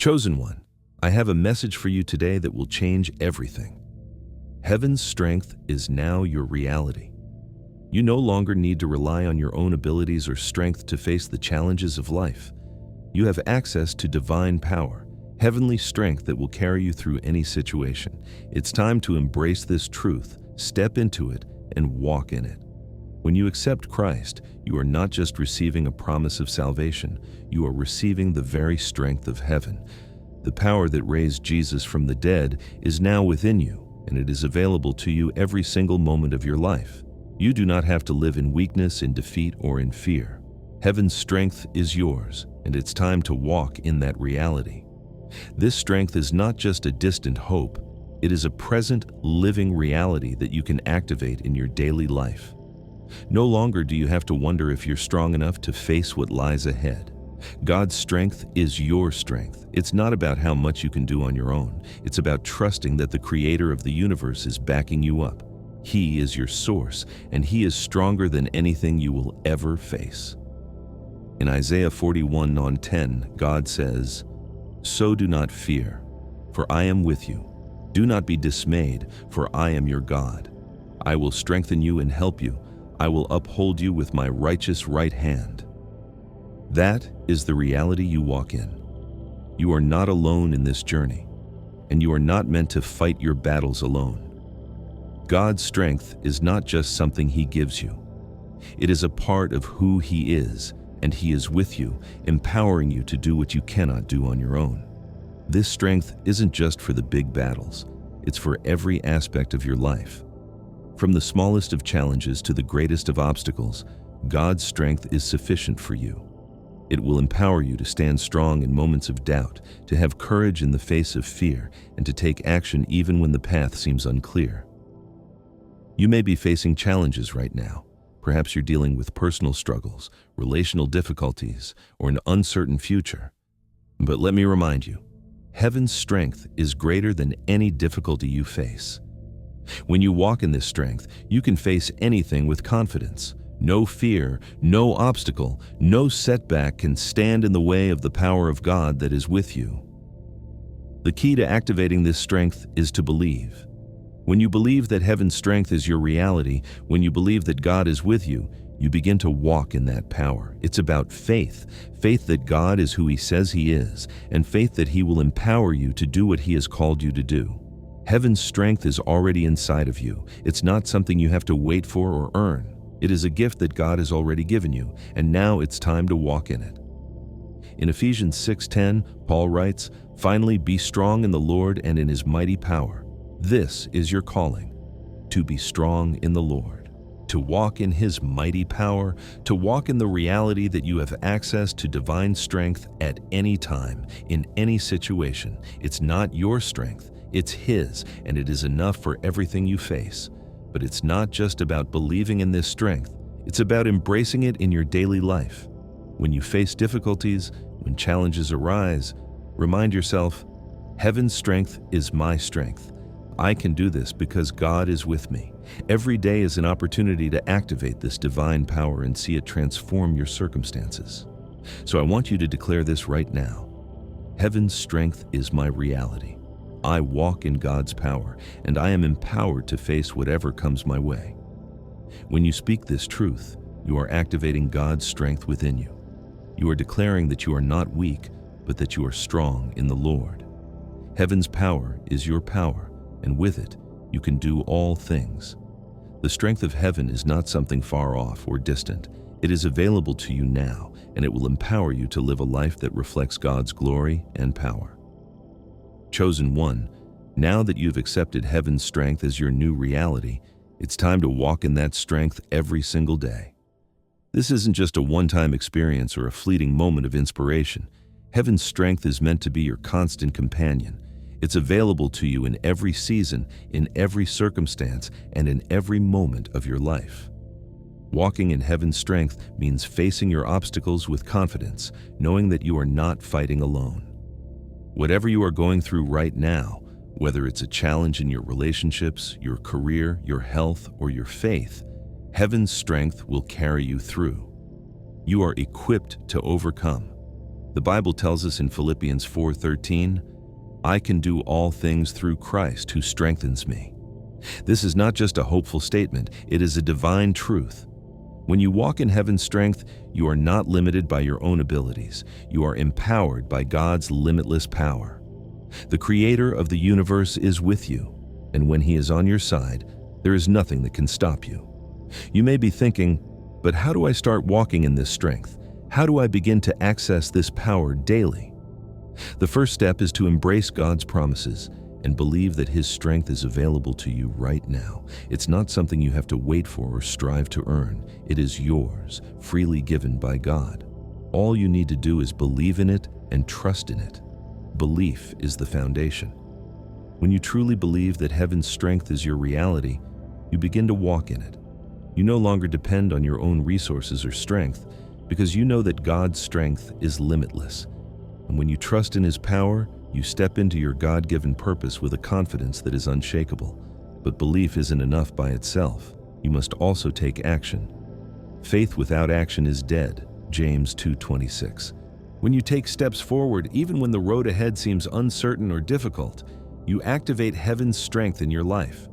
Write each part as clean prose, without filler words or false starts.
Chosen one, I have a message for you today that will change everything. Heaven's strength is now your reality. You no longer need to rely on your own abilities or strength to face the challenges of life. You have access to divine power, heavenly strength that will carry you through any situation. It's time to embrace this truth, step into it, and walk in it. When you accept Christ, you are not just receiving a promise of salvation, you are receiving the very strength of heaven. The power that raised Jesus from the dead is now within you, and it is available to you every single moment of your life. You do not have to live in weakness, in defeat, or in fear. Heaven's strength is yours, and it's time to walk in that reality. This strength is not just a distant hope, it is a present, living reality that you can activate in your daily life. No longer do you have to wonder if you're strong enough to face what lies ahead. God's strength is your strength. It's not about how much you can do on your own. It's about trusting that the Creator of the universe is backing you up. He is your source, and He is stronger than anything you will ever face. In Isaiah 41:10, God says, "So do not fear, for I am with you. Do not be dismayed, for I am your God. I will strengthen you and help you. I will uphold you with my righteous right hand." That is the reality you walk in. You are not alone in this journey, and you are not meant to fight your battles alone. God's strength is not just something He gives you. It is a part of who He is, and He is with you, empowering you to do what you cannot do on your own. This strength isn't just for the big battles, it's for every aspect of your life. From the smallest of challenges to the greatest of obstacles, God's strength is sufficient for you. It will empower you to stand strong in moments of doubt, to have courage in the face of fear, and to take action even when the path seems unclear. You may be facing challenges right now. Perhaps you're dealing with personal struggles, relational difficulties, or an uncertain future. But let me remind you, Heaven's strength is greater than any difficulty you face. When you walk in this strength, you can face anything with confidence. No fear, no obstacle, no setback can stand in the way of the power of God that is with you. The key to activating this strength is to believe. When you believe that Heaven's strength is your reality, when you believe that God is with you, you begin to walk in that power. It's about faith. Faith that God is who He says He is, and faith that He will empower you to do what He has called you to do. Heaven's strength is already inside of you. It's not something you have to wait for or earn. It is a gift that God has already given you, and now it's time to walk in it. In Ephesians 6:10, Paul writes, "Finally, be strong in the Lord and in His mighty power." This is your calling, to be strong in the Lord, to walk in His mighty power, to walk in the reality that you have access to divine strength at any time, in any situation. It's not your strength, it's His, and it is enough for everything you face. But it's not just about believing in this strength, it's about embracing it in your daily life. When you face difficulties, when challenges arise, remind yourself, Heaven's strength is my strength. I can do this because God is with me. Every day is an opportunity to activate this divine power and see it transform your circumstances. So I want you to declare this right now. Heaven's strength is my reality. I walk in God's power, and I am empowered to face whatever comes my way. When you speak this truth, you are activating God's strength within you. You are declaring that you are not weak, but that you are strong in the Lord. Heaven's power is your power, and with it, you can do all things. The strength of heaven is not something far off or distant. It is available to you now, and it will empower you to live a life that reflects God's glory and power. Chosen one, now that you've accepted Heaven's strength as your new reality, it's time to walk in that strength every single day. This isn't just a one-time experience or a fleeting moment of inspiration. Heaven's strength is meant to be your constant companion. It's available to you in every season, in every circumstance, and in every moment of your life. Walking in Heaven's strength means facing your obstacles with confidence, knowing that you are not fighting alone. Whatever you are going through right now, whether it's a challenge in your relationships, your career, your health, or your faith, Heaven's strength will carry you through. You are equipped to overcome. The Bible tells us in Philippians 4:13, "I can do all things through Christ who strengthens me." This is not just a hopeful statement, it is a divine truth. When you walk in heaven's strength, you are not limited by your own abilities. You are empowered by God's limitless power. The Creator of the universe is with you, and when He is on your side, there is nothing that can stop you. You may be thinking, but how do I start walking in this strength? How do I begin to access this power daily? The first step is to embrace God's promises and believe that His strength is available to you right now. It's not something you have to wait for or strive to earn. It is yours, freely given by God. All you need to do is believe in it and trust in it. Belief is the foundation. When you truly believe that heaven's strength is your reality, you begin to walk in it. You no longer depend on your own resources or strength because you know that God's strength is limitless. And when you trust in His power, you step into your God-given purpose with a confidence that is unshakable. But belief isn't enough by itself. You must also take action. Faith without action is dead, James 2:26. When you take steps forward, even when the road ahead seems uncertain or difficult, you activate heaven's strength in your life.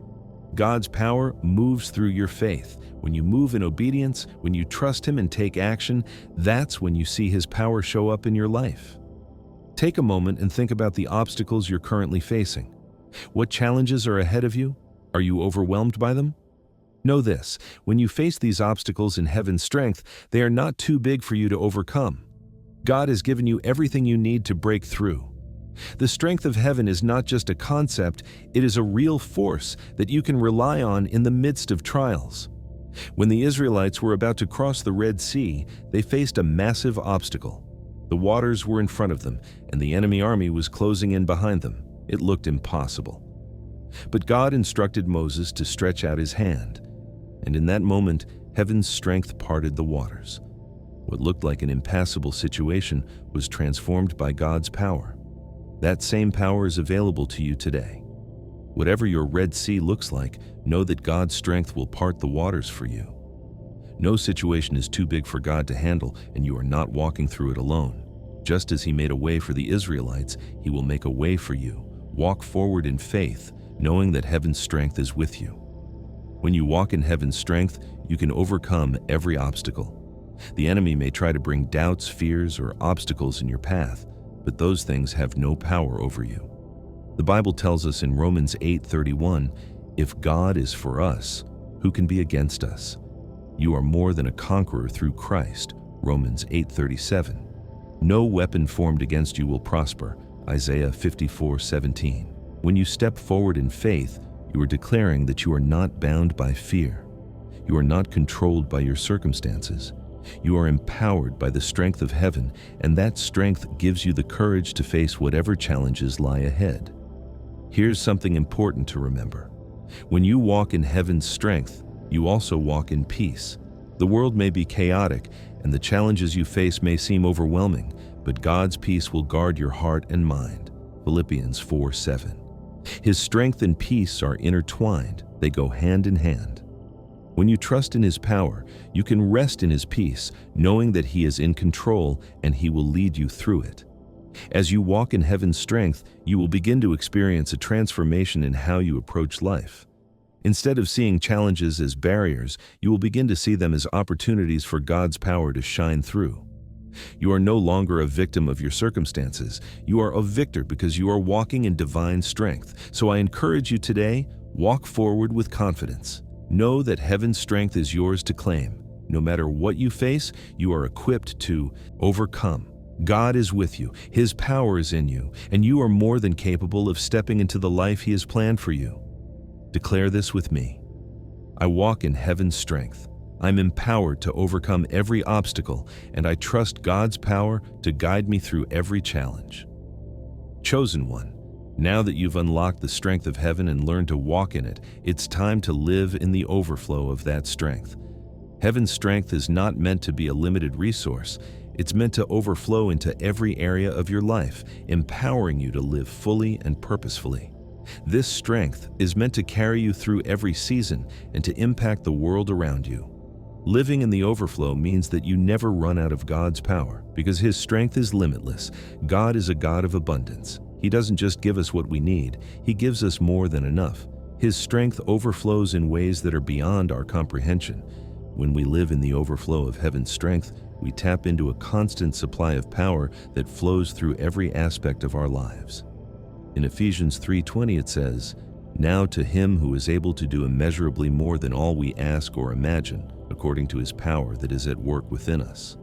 God's power moves through your faith. When you move in obedience, when you trust Him and take action, that's when you see His power show up in your life. Take a moment and think about the obstacles you're currently facing. What challenges are ahead of you? Are you overwhelmed by them? Know this, when you face these obstacles in heaven's strength, they are not too big for you to overcome. God has given you everything you need to break through. The strength of heaven is not just a concept, it is a real force that you can rely on in the midst of trials. When the Israelites were about to cross the Red Sea, they faced a massive obstacle. The waters were in front of them, and the enemy army was closing in behind them. It looked impossible. But God instructed Moses to stretch out his hand, and in that moment, heaven's strength parted the waters. What looked like an impassable situation was transformed by God's power. That same power is available to you today. Whatever your Red Sea looks like, know that God's strength will part the waters for you. No situation is too big for God to handle, and you are not walking through it alone. Just as He made a way for the Israelites, He will make a way for you. Walk forward in faith, knowing that heaven's strength is with you. When you walk in heaven's strength, you can overcome every obstacle. The enemy may try to bring doubts, fears, or obstacles in your path, but those things have no power over you. The Bible tells us in Romans 8:31, "If God is for us, who can be against us? You are more than a conqueror through Christ," Romans 8:37. "No weapon formed against you will prosper," Isaiah 54:17. When you step forward in faith, you are declaring that you are not bound by fear. You are not controlled by your circumstances. You are empowered by the strength of heaven, and that strength gives you the courage to face whatever challenges lie ahead. Here's something important to remember. When you walk in heaven's strength, you also walk in peace. The world may be chaotic, and the challenges you face may seem overwhelming, but God's peace will guard your heart and mind. Philippians 4:7. His strength and peace are intertwined. They go hand in hand. When you trust in His power, you can rest in His peace, knowing that He is in control and He will lead you through it. As you walk in heaven's strength, you will begin to experience a transformation in how you approach life. Instead of seeing challenges as barriers, you will begin to see them as opportunities for God's power to shine through. You are no longer a victim of your circumstances. You are a victor because you are walking in divine strength. So I encourage you today, walk forward with confidence. Know that heaven's strength is yours to claim. No matter what you face, you are equipped to overcome. God is with you, His power is in you, and you are more than capable of stepping into the life He has planned for you. Declare this with me. I walk in heaven's strength. I'm empowered to overcome every obstacle, and I trust God's power to guide me through every challenge. Chosen one, now that you've unlocked the strength of heaven and learned to walk in it, it's time to live in the overflow of that strength. Heaven's strength is not meant to be a limited resource. It's meant to overflow into every area of your life, empowering you to live fully and purposefully. This strength is meant to carry you through every season and to impact the world around you. Living in the overflow means that you never run out of God's power, because His strength is limitless. God is a God of abundance. He doesn't just give us what we need, He gives us more than enough. His strength overflows in ways that are beyond our comprehension. When we live in the overflow of heaven's strength, we tap into a constant supply of power that flows through every aspect of our lives. In Ephesians 3:20 it says, "Now to Him who is able to do immeasurably more than all we ask or imagine, according to His power that is at work within us."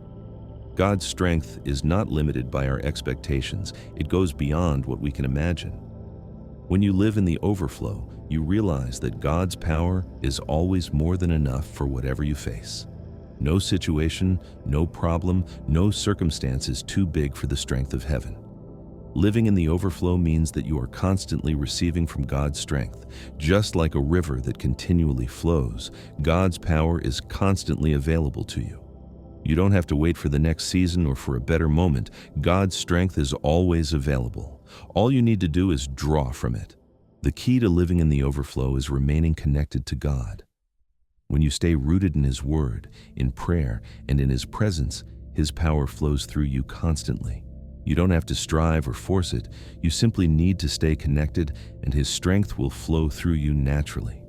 God's strength is not limited by our expectations. It goes beyond what we can imagine. When you live in the overflow, you realize that God's power is always more than enough for whatever you face. No situation, no problem, no circumstance is too big for the strength of heaven. Living in the overflow means that you are constantly receiving from God's strength. Just like a river that continually flows, God's power is constantly available to you. You don't have to wait for the next season or for a better moment. God's strength is always available. All you need to do is draw from it. The key to living in the overflow is remaining connected to God. When you stay rooted in His Word, in prayer, and in His presence, His power flows through you constantly. You don't have to strive or force it. You simply need to stay connected, and His strength will flow through you naturally.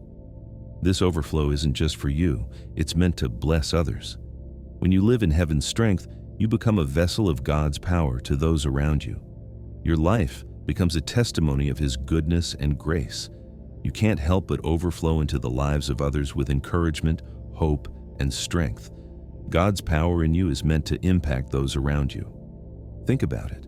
This overflow isn't just for you, it's meant to bless others. When you live in heaven's strength, you become a vessel of God's power to those around you. Your life becomes a testimony of His goodness and grace. You can't help but overflow into the lives of others with encouragement, hope, and strength. God's power in you is meant to impact those around you. Think about it.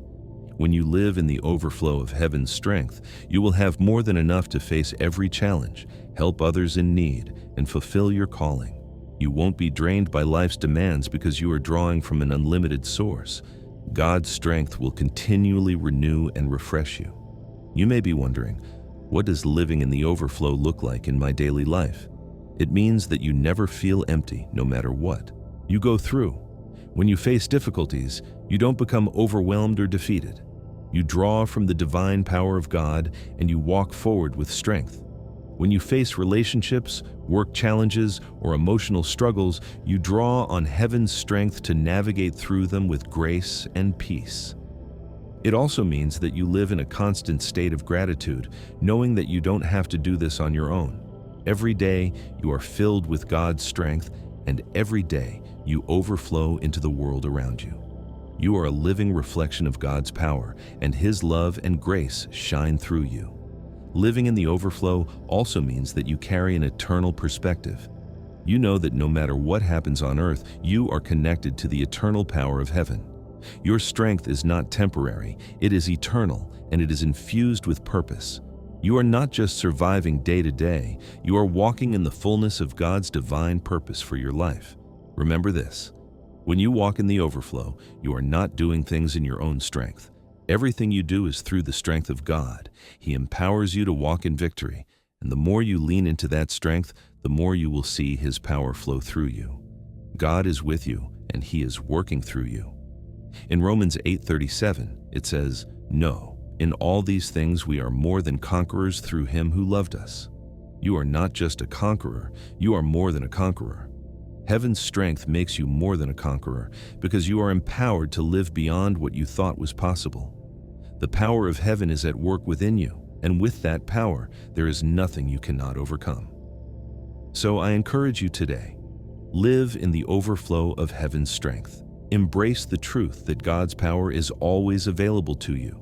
When you live in the overflow of heaven's strength, you will have more than enough to face every challenge, help others in need, and fulfill your calling. You won't be drained by life's demands because you are drawing from an unlimited source. God's strength will continually renew and refresh you. You may be wondering, what does living in the overflow look like in my daily life? It means that you never feel empty, no matter what you go through. When you face difficulties, you don't become overwhelmed or defeated. You draw from the divine power of God and you walk forward with strength. When you face relationships, work challenges, or emotional struggles, you draw on heaven's strength to navigate through them with grace and peace. It also means that you live in a constant state of gratitude, knowing that you don't have to do this on your own. Every day, you are filled with God's strength, and every day, you overflow into the world around you. You are a living reflection of God's power, and His love and grace shine through you. Living in the overflow also means that you carry an eternal perspective. You know that no matter what happens on earth, you are connected to the eternal power of heaven. Your strength is not temporary, it is eternal, and it is infused with purpose. You are not just surviving day to day, you are walking in the fullness of God's divine purpose for your life. Remember this: when you walk in the overflow, you are not doing things in your own strength. Everything you do is through the strength of God. He empowers you to walk in victory, and the more you lean into that strength, the more you will see His power flow through you. God is with you, and He is working through you. In Romans 8:37, it says, "No, in all these things we are more than conquerors through Him who loved us." You are not just a conqueror, you are more than a conqueror. Heaven's strength makes you more than a conqueror because you are empowered to live beyond what you thought was possible. The power of heaven is at work within you, and with that power, there is nothing you cannot overcome. So I encourage you today, live in the overflow of heaven's strength. Embrace the truth that God's power is always available to you.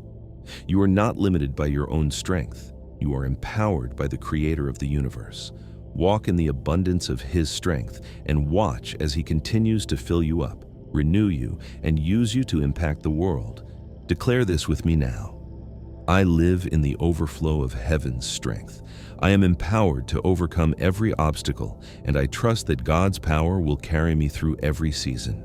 You are not limited by your own strength. You are empowered by the Creator of the universe. Walk in the abundance of His strength and watch as He continues to fill you up, renew you, and use you to impact the world. Declare this with me now. I live in the overflow of heaven's strength. I am empowered to overcome every obstacle, and I trust that God's power will carry me through every season.